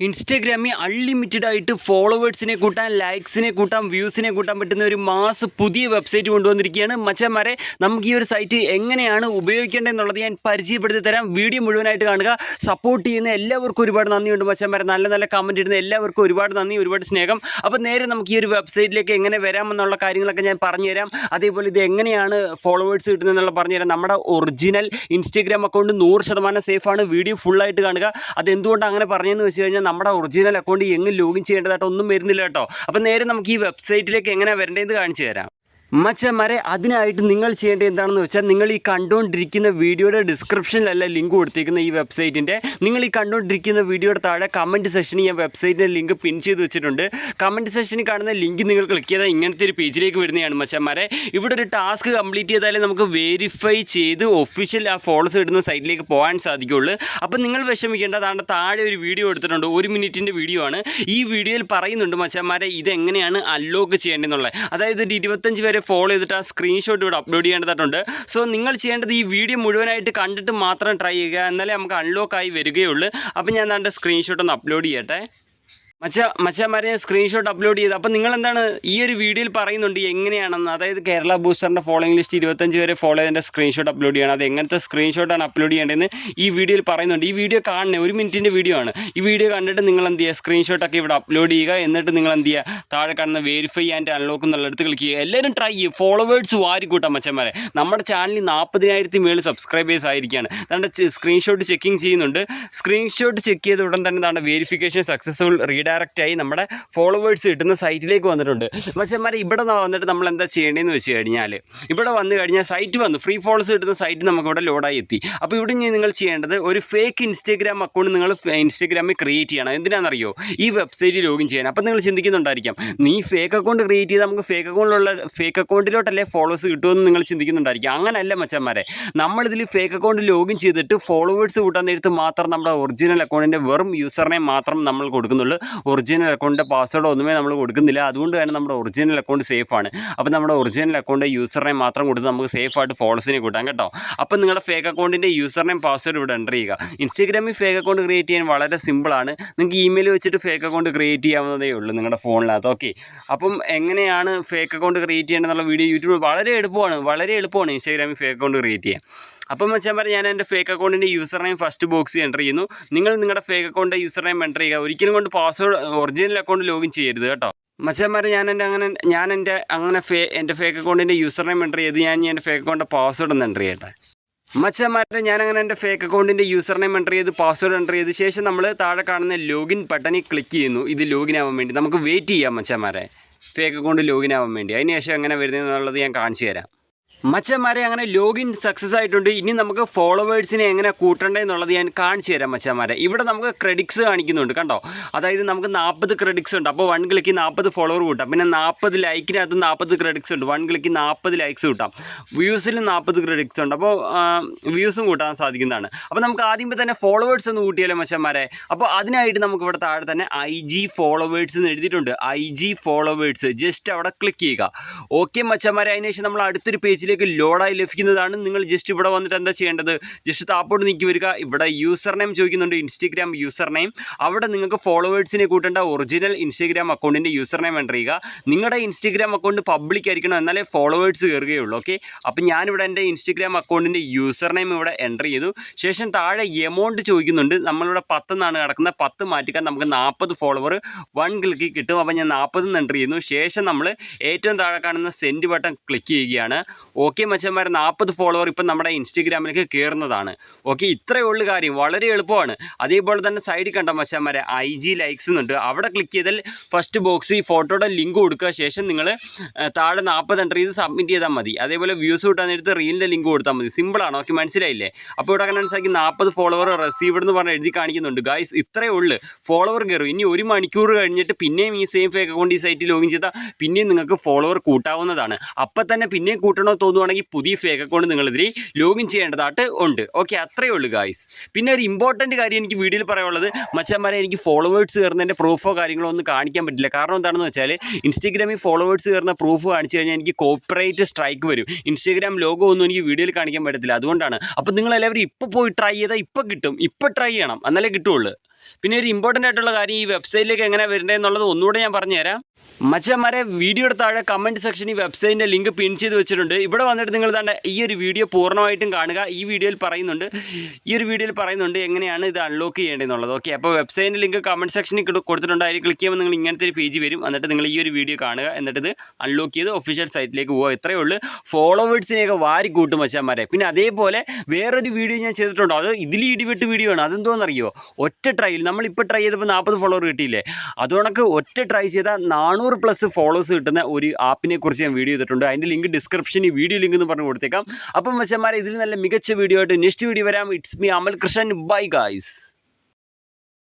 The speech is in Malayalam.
ഇൻസ്റ്റാഗ്രാമിൽ അൺലിമിറ്റഡ് ആയിട്ട് ഫോളോവേഴ്സിനെ കൂട്ടാൻ, ലൈക്സിനെ കൂട്ടാൻ, വ്യൂസിനെ കൂട്ടാൻ പറ്റുന്ന ഒരു പുതിയ വെബ്സൈറ്റ് കൊണ്ടുവന്നിരിക്കുകയാണ്. മച്ചാന്മാരെ, നമുക്ക് ഈ ഒരു സൈറ്റ് എങ്ങനെയാണ് ഉപയോഗിക്കേണ്ടതെന്നുള്ളത് ഞാൻ പരിചയപ്പെടുത്തി തരാം. വീഡിയോ മുഴുവനായിട്ട് കാണുക. സപ്പോർട്ട് ചെയ്യുന്ന എല്ലാവർക്കും ഒരുപാട് നന്ദിയുണ്ട് മച്ചാന്മാരെ. നല്ല നല്ല കമൻറ്റ് ഇടുന്ന എല്ലാവർക്കും ഒരുപാട് നന്ദി, ഒരുപാട് സ്നേഹം. അപ്പോൾ നേരെ നമുക്ക് ഈ ഒരു വെബ്സൈറ്റിലേക്ക് എങ്ങനെ വരാമെന്നുള്ള കാര്യങ്ങളൊക്കെ ഞാൻ പറഞ്ഞുതരാം. അതേപോലെ ഇത് എങ്ങനെയാണ് ഫോളോവേഴ്സ് കിട്ടുന്നതെന്നുള്ള പറഞ്ഞുതരാം. നമ്മുടെ ഒറിജിനൽ ഇൻസ്റ്റാഗ്രാം അക്കൗണ്ട് 100% സേഫാണ്. വീഡിയോ ഫുള്ളായിട്ട് കാണുക. അതെന്തുകൊണ്ട് അങ്ങനെ പറഞ്ഞതെന്ന് വെച്ച് കഴിഞ്ഞാൽ നമ്മുടെ ഒറിജിനൽ അക്കൗണ്ട് എങ്ങും ലോഗിൻ ചെയ്യേണ്ടതായിട്ട് ഒന്നും വരുന്നില്ല കേട്ടോ. അപ്പോൾ നേരെ നമുക്ക് ഈ വെബ്സൈറ്റിലേക്ക് എങ്ങനെ വരേണ്ടതെന്ന് കാണിച്ചു തരാം. മച്ചന്മാരെ, അതിനായിട്ട് നിങ്ങൾ ചെയ്യേണ്ടത് എന്താണെന്ന് വെച്ചാൽ, നിങ്ങൾ ഈ കണ്ടുകൊണ്ടിരിക്കുന്ന വീഡിയോയുടെ ഡിസ്ക്രിപ്ഷനിലല്ല ലിങ്ക് കൊടുത്തിരിക്കുന്ന ഈ വെബ്സൈറ്റിൻ്റെ. നിങ്ങൾ ഈ കണ്ടുകൊണ്ടിരിക്കുന്ന വീഡിയോയുടെ താഴെ കമൻറ്റ് സെക്ഷനിൽ ഞാൻ വെബ്സൈറ്റിൻ്റെ ലിങ്ക് പിൻ ചെയ്ത് വെച്ചിട്ടുണ്ട്. കമൻറ്റ് സെക്ഷനിൽ കാണുന്ന ലിങ്ക് നിങ്ങൾ ക്ലിക്ക് ചെയ്താൽ ഇങ്ങനത്തെ ഒരു പേജിലേക്ക് വരുന്നതാണ് മച്ചന്മാരെ. ഇവിടെ ഒരു ടാസ്ക് കംപ്ലീറ്റ് ചെയ്താലേ നമുക്ക് വെരിഫൈ ചെയ്ത് ഒഫീഷ്യൽ ആ ഫോളോസ് ഇടുന്ന സൈറ്റിലേക്ക് പോകാൻ സാധിക്കുകയുള്ളൂ. അപ്പം നിങ്ങൾ വിഷമിക്കേണ്ട, അതാണ് താഴെ ഒരു വീഡിയോ എടുത്തിട്ടുണ്ട്. 1 മിനിറ്റിൻ്റെ വീഡിയോ ആണ്. ഈ വീഡിയോയിൽ പറയുന്നുണ്ട് മച്ചന്മാരെ ഇതെങ്ങനെയാണ് അൺലോക്ക് ചെയ്യേണ്ടതെന്നുള്ളത്. അതായത് ഒരു 25 വരെ ഫോളോ ചെയ്തിട്ട് ആ സ്ക്രീൻഷോട്ട് ഇവിടെ അപ്ലോഡ് ചെയ്യേണ്ടതായിട്ടുണ്ട്. സോ നിങ്ങൾ ചെയ്യേണ്ടത് ഈ വീഡിയോ മുഴുവനായിട്ട് കണ്ടിട്ട് മാത്രം ട്രൈ ചെയ്യുക, എന്നാലേ നമുക്ക് അൺലോക്ക് ആയി വരികയുള്ളൂ. അപ്പോൾ ഞാൻ എൻ്റെ സ്ക്രീൻഷോട്ട് ഒന്ന് അപ്ലോഡ് ചെയ്യട്ടെ. മച്ചാന്മാരെ, സ്ക്രീൻഷോട്ട് അപ്ലോഡ് ചെയ്ത്. അപ്പോൾ നിങ്ങളെന്താണ് ഈ ഒരു വീഡിയോയിൽ പറയുന്നുണ്ട് എങ്ങനെയാണെന്ന്. അതായത് കേരള ബൂസ്റ്ററിൻ്റെ ഫോളോയിങ് ലിസ്റ്റ് 25 വരെ ഫോളോ ചെയ്തതിൻ്റെ സ്ക്രീൻഷോട്ട് അപ്ലോഡ് ചെയ്യണം. അത് എങ്ങനത്തെ സ്ക്രീൻഷോട്ടാണ് അപ്ലോഡ് ചെയ്യേണ്ടതെന്ന് ഈ വീഡിയോയിൽ പറയുന്നുണ്ട്. ഈ വീഡിയോ കാണണേ, 1 മിനിറ്റിൻ്റെ വീഡിയോ ആണ്. ഈ വീഡിയോ കണ്ടിട്ട് നിങ്ങൾ എന്ത് ചെയ്യുക, സ്ക്രീൻഷോട്ടൊക്കെ ഇവിടെ അപ്ലോഡ് ചെയ്യുക. എന്നിട്ട് നിങ്ങൾ എന്ത് ചെയ്യുക, താഴെ കാണുന്ന വെരിഫൈ ആൻഡ് അൺലോക്ക് എന്നുള്ളടത്ത് ക്ലിക്ക് ചെയ്യുക. എല്ലാവരും ട്രൈ ചെയ്യും. ഫോളോവേഴ്സ് വാരിക്കൂട്ടാം മച്ചന്മാരെ. നമ്മുടെ ചാനലിൽ 40,000 മേളിൽ സബ്സ്ക്രൈബേഴ്സ് ആയിരിക്കുകയാണ്. അതുകൊണ്ട് സ്ക്രീൻഷോട്ട് ചെക്കിങ് ചെയ്യുന്നുണ്ട്. സ്ക്രീൻഷോട്ട് ചെക്ക് ചെയ്ത ഉടൻ തന്നെ നമ്മുടെ വെരിഫിക്കേഷൻ സക്സസ്ഫുൾ ഡയറക്റ്റായി നമ്മുടെ ഫോളോവേഴ്സ് കിട്ടുന്ന സൈറ്റിലേക്ക് വന്നിട്ടുണ്ട്. മച്ചന്മാരെ, ഇവിടെ വന്നിട്ട് നമ്മൾ എന്താ ചെയ്യേണ്ടതെന്ന് വെച്ച് കഴിഞ്ഞാൽ, ഇവിടെ വന്നു കഴിഞ്ഞാൽ സൈറ്റ് വന്നു, ഫ്രീ ഫോളോവേഴ്സ് കിട്ടുന്ന സൈറ്റ് നമുക്കിവിടെ ലോഡായി എത്തി. അപ്പോൾ ഇവിടെ നിങ്ങൾ ചെയ്യേണ്ടത് ഒരു ഫേക്ക് ഇൻസ്റ്റാഗ്രാം അക്കൗണ്ട് നിങ്ങൾ ഇൻസ്റ്റാഗ്രാമിൽ ക്രിയേറ്റ് ചെയ്യണം. എന്തിനാണെന്നറിയോ? ഈ വെബ്സൈറ്റിൽ ലോഗിൻ ചെയ്യാൻ. അപ്പോൾ നിങ്ങൾ ചിന്തിക്കുന്നുണ്ടായിരിക്കാം, നീ ഫേക്ക് അക്കൗണ്ട് ക്രിയേറ്റ് ചെയ്താൽ നമുക്ക് ഫേക്ക് അക്കൗണ്ടിലോട്ടല്ലേ ഫോളോവേഴ്സ് കിട്ടുമെന്ന് നിങ്ങൾ ചിന്തിക്കുന്നുണ്ടായിരിക്കും. അങ്ങനെയല്ല മച്ചന്മാരെ, നമ്മളിതിൽ ഫേക്ക് അക്കൗണ്ട് ലോഗിൻ ചെയ്തിട്ട് ഫോളോവേഴ്സ് കൂട്ടാൻ നേരത്ത് മാത്രം നമ്മുടെ ഒറിജിനൽ അക്കൗണ്ടിൻ്റെ വെറും യൂസർ നെയിം മാത്രം നമ്മൾ കൊടുക്കുന്നുള്ളൂ. ഒറിജിനൽ അക്കൗണ്ടിൻ്റെ പാസ്വേഡ് ഒന്നുമേ നമ്മൾ കൊടുക്കുന്നില്ല. അതുകൊണ്ട് തന്നെ നമ്മുടെ ഒറിജിനൽ അക്കൗണ്ട് സേഫാണ്. അപ്പോൾ നമ്മുടെ ഒറിജിനൽ അക്കൗണ്ട് യൂസർ നെയിം മാത്രം കൊടുത്ത് നമുക്ക് സേഫായിട്ട് ഫോളോസിനെ കൂട്ടാം കേട്ടോ. അപ്പോൾ നിങ്ങളുടെ ഫേക്ക് അക്കൗണ്ടിൻ്റെ യൂസർ നെയിം പാസ്വേഡ് ഇവിടെ എൻ്റർ ചെയ്യുക. ഇൻസ്റ്റാഗ്രാമിൽ ഫേക്ക് അക്കൗണ്ട് ക്രിയേറ്റ് ചെയ്യാൻ വളരെ സിമ്പിളാണ്. നിങ്ങൾക്ക് ഇമെയിൽ വെച്ചിട്ട് ഫേക്ക് അക്കൗണ്ട് ക്രിയേറ്റ് ചെയ്യാവുന്നതേ ഉള്ളൂ നിങ്ങളുടെ ഫോണിനകത്ത്. ഓക്കെ, അപ്പം എങ്ങനെയാണ് ഫേക്ക് അക്കൗണ്ട് ക്രിയേറ്റ് ചെയ്യേണ്ടതെന്നുള്ള വീഡിയോ യൂട്യൂബിൽ വളരെ എളുപ്പമാണ് ഇൻസ്റ്റാഗ്രാമിൽ ഫേക്ക് അക്കൗണ്ട് ക്രിയേറ്റ് ചെയ്യാൻ. അപ്പം മച്ചാന്മാരെ, ഞാൻ എൻ്റെ ഫേക്ക് അക്കൗണ്ടിൻ്റെ യൂസർ നെയിം ഫസ്റ്റ് ബോക്സിൽ എൻ്റർ ചെയ്യുന്നു. നിങ്ങൾ നിങ്ങളുടെ ഫേക്ക് അക്കൗണ്ടിൻ്റെ യൂസർ നെയിം എൻ്റർ ചെയ്യുക. ഒരിക്കലും കൊണ്ട് പാസ്വേഡ് ഒറിജിനൽ അക്കൗണ്ട് ലോഗിൻ ചെയ്യരുത് കേട്ടോ. മച്ചാന്മാരെ, എൻ്റെ ഫേക്ക് അക്കൗണ്ടിൻ്റെ യൂസർ നെയിം എൻ്റർ ചെയ്ത് ഞാൻ എൻ്റെ ഫേക്ക് അക്കൗണ്ടിൻ്റെ പാസ്വേഡ് ഒന്ന് എൻ്റർ ചെയ്യട്ടെ. മച്ചാന്മാരെ, ഞാനങ്ങനെ എൻ്റെ ഫേക്ക് അക്കൗണ്ടിൻ്റെ യൂസർ നെയിം എൻ്റർ ചെയ്ത് പാസ്വേഡ് എൻ്റർ ചെയ്ത ശേഷം നമ്മൾ താഴെ കാണുന്ന ലോഗിൻ ബട്ടണിൽ ക്ലിക്ക് ചെയ്യുന്നു. ഇത് ലോഗിൻ ആവാൻ വേണ്ടി നമുക്ക് വെയിറ്റ് ചെയ്യാം മച്ചാന്മാരെ, ഫേക്ക് അക്കൗണ്ട് ലോഗിൻ ആവാൻ വേണ്ടി. അതിന് ശേഷം എങ്ങനെ വരുന്നതെന്നുള്ളത് ഞാൻ കാണിച്ചു തരാം. മച്ചന്മാരെ, അങ്ങനെ ലോഗിൻ സക്സസ് ആയിട്ടുണ്ട്. ഇനി നമുക്ക് ഫോളോവേഴ്സിനെ എങ്ങനെ കൂട്ടേണ്ടതെന്നുള്ളത് ഞാൻ കാണിച്ചു തരാം മച്ചന്മാരെ. ഇവിടെ നമുക്ക് ക്രെഡിറ്റ്സ് കാണിക്കുന്നുണ്ട് കണ്ടോ. അതായത് നമുക്ക് 40 ക്രെഡിറ്റ്സ് ഉണ്ട്. അപ്പോൾ 1 ക്ലിക്ക് 40 ഫോളോവർ കൂട്ടാം. പിന്നെ 40 ലൈക്കിനകത്ത് 40 ക്രെഡിറ്റ്സ് ഉണ്ട്. 1 ക്ലിക്ക് 40 ലൈക്സ് കൂട്ടാം. വ്യൂസിൽ 40 ക്രെഡിറ്റ്സ് ഉണ്ട്. അപ്പോൾ വ്യൂസും കൂട്ടാൻ സാധിക്കുന്നതാണ്. അപ്പോൾ നമുക്ക് ആദ്യമേ തന്നെ ഫോളോവേഴ്സ് ഒന്ന് കൂട്ടിയാലോ മച്ചന്മാരെ. അപ്പോൾ അതിനായിട്ട് നമുക്ക് ഇവിടെ താഴെ തന്നെ IG ഫോളോവേഴ്സ് എന്ന് എഴുതിയിട്ടുണ്ട്. IG ഫോളോവേഴ്സ് ജസ്റ്റ് അവിടെ ക്ലിക്ക് ചെയ്യുക. ഓക്കെ മച്ചന്മാരെ, അതിനുശേഷം നമ്മൾ അടുത്തൊരു പേജിൽ ലോഡായി ലഭിക്കുന്നതാണ്. നിങ്ങൾ ജസ്റ്റ് ഇവിടെ വന്നിട്ട് എന്താ ചെയ്യേണ്ടത്, ജസ്റ്റ് താപ്പോട്ട് നീക്കി വരിക. ഇവിടെ യൂസർ നെയിം ചോദിക്കുന്നുണ്ട്, ഇൻസ്റ്റാഗ്രാം യൂസർ നെയിം. അവിടെ നിങ്ങൾക്ക് ഫോളോവേഴ്സിനെ കൂട്ടേണ്ട ഒറിജിനൽ ഇൻസ്റ്റാഗ്രാം അക്കൗണ്ടിൻ്റെ യൂസർ നെയിം എൻ്റർ ചെയ്യുക. നിങ്ങളുടെ ഇൻസ്റ്റാഗ്രാം അക്കൗണ്ട് പബ്ലിക് ആയിരിക്കണം, എന്നാലേ ഫോളോവേഴ്സ് കയറുകയുള്ളൂ. ഓക്കെ, അപ്പോൾ ഞാനിവിടെ എൻ്റെ ഇൻസ്റ്റാഗ്രാം അക്കൗണ്ടിൻ്റെ യൂസർ നെയിം ഇവിടെ എൻ്റർ ചെയ്തു. ശേഷം താഴെ എമൗണ്ട് ചോദിക്കുന്നുണ്ട്. നമ്മളിവിടെ 10 എന്നാണ് കിടക്കുന്നത്. 10 മാറ്റിക്കാൻ നമുക്ക് 40 ഫോളോവർ 1 ക്ലിക്ക് കിട്ടും. അപ്പോൾ ഞാൻ 40 എൻ്റർ ചെയ്യുന്നു. ശേഷം നമ്മൾ ഏറ്റവും താഴെ കാണുന്ന സെൻഡ് ബട്ടൺ ക്ലിക്ക് ചെയ്യുകയാണ്. ഓക്കെ മച്ചന്മാരെ, 40 ഫോളോവർ ഇപ്പം നമ്മുടെ ഇൻസ്റ്റാഗ്രാമിലേക്ക് കയറുന്നതാണ്. ഓക്കെ, ഇത്രയേ ഉള്ളൂ കാര്യം, വളരെ എളുപ്പമാണ്. അതേപോലെ തന്നെ സൈഡിൽ കണ്ട മച്ചന്മാരെ IG ലൈക്സ് എന്നുണ്ട്. അവിടെ ക്ലിക്ക് ചെയ്താൽ ഫസ്റ്റ് ബോക്സ് ഈ ഫോട്ടോയുടെ ലിങ്ക് കൊടുക്കുക. ശേഷം നിങ്ങൾ താഴെ 40 എൻ്റർ ചെയ്ത് സബ്മിറ്റ് ചെയ്താൽ മതി. അതേപോലെ വ്യൂസ് കിട്ടാൻ നേരത്ത് റീലിൻ്റെ ലിങ്ക് കൊടുത്താൽ മതി. സിമ്പിളാണ്. ഓക്കെ, മനസ്സിലായില്ലേ? അപ്പോൾ ഇവിടെ മനസ്സിലാക്കി 40 ഫോളോവർ റിസീവ്ഡ് എന്ന് പറഞ്ഞ് എഴുതി കാണിക്കുന്നുണ്ട്. ഗൈസ്, ഇത്രയേ ഉള്ളൂ, ഫോളോവർ കയറും. ഇനി 1 മണിക്കൂർ കഴിഞ്ഞിട്ട് പിന്നെയും ഈ സെയിം ഫേക്ക് അക്കൗണ്ട് ഈ സൈറ്റിൽ ലോഗിൻ ചെയ്താൽ പിന്നെയും നിങ്ങൾക്ക് ഫോളോവർ കൂട്ടാവുന്നതാണ്. അപ്പം തന്നെ പിന്നെയും കൂട്ടണോ തോന്നുവാണെങ്കിൽ പുതിയ ഫേക്ക് അക്കൗണ്ട് നിങ്ങളിതിൽ ലോഗിൻ ചെയ്യേണ്ടതായിട്ട് ഉണ്ട്. ഓക്കെ, അത്രയേ ഉള്ളൂ ഗായ്സ്. പിന്നെ ഒരു ഇമ്പോർട്ടൻറ്റ് കാര്യം എനിക്ക് വീഡിയോയിൽ പറയാനുള്ളത്, മച്ചന്മാരെ, എനിക്ക് ഫോളോവേഴ്സ് കയറുന്നതിൻ്റെ പ്രൂഫോ കാര്യങ്ങളോ ഒന്നും കാണിക്കാൻ പറ്റില്ല. കാരണം എന്താണെന്ന് വെച്ചാൽ, ഇൻസ്റ്റാഗ്രാമിൽ ഫോളോവേഴ്സ് കയറുന്ന പ്രൂഫ് കാണിച്ചു കഴിഞ്ഞാൽ എനിക്ക് കോപ്പിറൈറ്റ് സ്ട്രൈക്ക് വരും. ഇൻസ്റ്റാഗ്രാം ലോഗോ ഒന്നും എനിക്ക് വീഡിയോയിൽ കാണിക്കാൻ പറ്റത്തില്ല. അതുകൊണ്ടാണ്. അപ്പോൾ നിങ്ങളെല്ലാവരും ഇപ്പോൾ പോയി ട്രൈ ചെയ്താൽ ഇപ്പോൾ കിട്ടും. ഇപ്പോൾ ട്രൈ ചെയ്യണം, എന്നാലേ കിട്ടുള്ളൂ. പിന്നെ ഒരു ഇമ്പോർട്ടൻ്റ് ആയിട്ടുള്ള കാര്യം, ഈ വെബ്സൈറ്റിലേക്ക് എങ്ങനെ വരേണ്ടതെന്നുള്ളത് ഒന്നുകൂടെ ഞാൻ പറഞ്ഞുതരാം. മച്ചന്മാരെ, വീഡിയോയുടെ താഴെ കമൻറ്റ് സെക്ഷനിൽ ഈ വെബ്സൈറ്റിൻ്റെ ലിങ്ക് പിൻ ചെയ്ത് വെച്ചിട്ടുണ്ട്. ഇവിടെ വന്നിട്ട് നിങ്ങൾ തന്നെ ഈ ഒരു വീഡിയോ പൂർണ്ണമായിട്ടും കാണുക. ഈ ഒരു വീഡിയോയിൽ പറയുന്നുണ്ട് എങ്ങനെയാണ് ഇത് അൺലോക്ക് ചെയ്യേണ്ടതെന്നുള്ളത്. ഓക്കെ, അപ്പോൾ വെബ്സൈറ്റിൻ്റെ ലിങ്ക് കമൻറ്റ് സെക്ഷനിൽ കൊടുത്തിട്ടുണ്ട്. അതിൽ ക്ലിക്ക് ചെയ്യുമ്പോൾ നിങ്ങൾ ഇങ്ങനത്തെ ഒരു പേജ് വരും. എന്നിട്ട് നിങ്ങൾ ഈ ഒരു വീഡിയോ കാണുക, എന്നിട്ട് ഇത് അൺലോക്ക് ചെയ്ത് ഒഫീഷ്യൽ സൈറ്റിലേക്ക് പോകുക. ഇത്രയേ ഉള്ളൂ. ഫോളോവേഴ്സിനെയൊക്കെ വാരി കൂട്ടും മച്ചന്മാരെ. പിന്നെ അതേപോലെ വേറൊരു വീഡിയോ ഞാൻ ചെയ്തിട്ടുണ്ടോ, അത് ഇതിൽ ഇടിവെട്ട് വീഡിയോ ആണ്. അതെന്തോന്നറിയോ, ഒറ്റ ട്രൈയിൽ നമ്മളിപ്പോൾ ട്രൈ ചെയ്തപ്പോൾ 40 ഫോളോവർ കിട്ടിയില്ലേ, അതുകൊണ്ടൊക്കെ ഒറ്റ ട്രൈ ചെയ്താൽ 400+ ഫോളോവേഴ്സ് കിട്ടുന്ന ഒരു ആപ്പിനെ കുറിച്ച് ഞാൻ വീഡിയോ ചെയ്തിട്ടുണ്ട്. അതിൻ്റെ ലിങ്ക് ഡിസ്ക്രിപ്ഷനിൽ വീഡിയോ ലിങ്ക് എന്ന് പറഞ്ഞ് കൊടുത്തേക്കാം. അപ്പം മച്ചന്മാരെ, ഇതിൽ നല്ല മികച്ച വീഡിയോ ആയിട്ട് നെക്സ്റ്റ് വീഡിയോ വരാം. It's me Amal Krishnan. Bye guys.